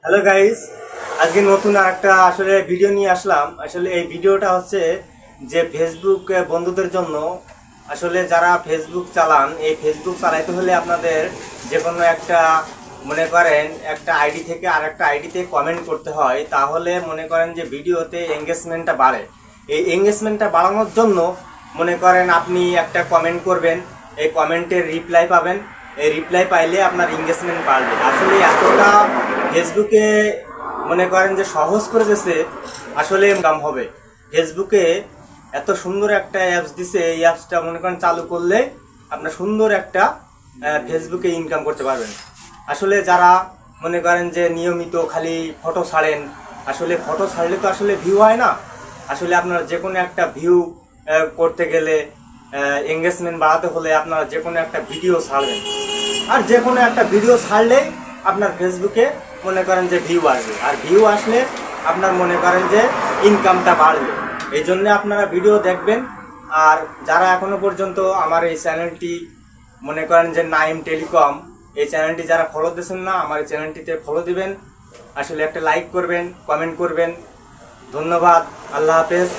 Hello guys, আজকে নতুন আরেকটা আসলে ভিডিও নিয়ে আসলাম। আসলে এই ভিডিওটা হচ্ছে যে ফেসবুক বন্ধুদের জন্য। আসলে যারা ফেসবুক চালান, এই ফেসবুক চালাইতে হলে আপনাদের যে কোনো একটা মনে করেন একটা আইডি থেকে আর একটা আইডিতে কমেন্ট করতে হয়, তাহলে মনে করেন যে ভিডিওতে এঙ্গেজমেন্টটা বাড়ে। এই এঙ্গেজমেন্টটা বাড়ানোর জন্য মনে করেন আপনি একটা কমেন্ট করবেন, এই কমেন্টের রিপ্লাই পাবেন। এই রিপ্লাই পাইলে আপনার এঙ্গেজমেন্ট বাড়বে। আসলে এতটা ফেসবুকে মনে করেন যে সহজ করে দিয়েছে, আসলে কাম হবে। ফেসবুকে এত সুন্দর একটা অ্যাপস দিছে, এই অ্যাপসটা মনে করেন চালু করলে আপনার সুন্দর একটা ফেসবুকে ইনকাম করতে পারবেন। আসলে যারা মনে করেন যে নিয়মিত খালি ফটো ছাড়েন, আসলে ফটো ছাড়লে তো আসলে ভিউ হয় না। আসলে আপনার যে কোনো একটা ভিউ করতে গেলে, এঙ্গেজমেন্ট বাড়াতে হলে আপনারা যে কোনো একটা ভিডিও ছাড়বেন। আর যে কোনো একটা ভিডিও ছাড়লেই আপনার ফেসবুকে মনে করেন যে ভিউ আসবে, আর ভিউ আসলে আপনার মনে করেন যে ইনকামটা বাড়বে। এই জন্য আপনারা ভিডিও দেখবেন। আর যারা এখনো পর্যন্ত আমার এই চ্যানেলটি মনে করেন যে নাইম টেলিকম, এই চ্যানেলটি যারা ফলো দিয়েছেন না, আমার এই চ্যানেলটিতে ফলো দিবেন। আসলে একটা লাইক করবেন, কমেন্ট করবেন। ধন্যবাদ। আল্লাহ হাফেজ।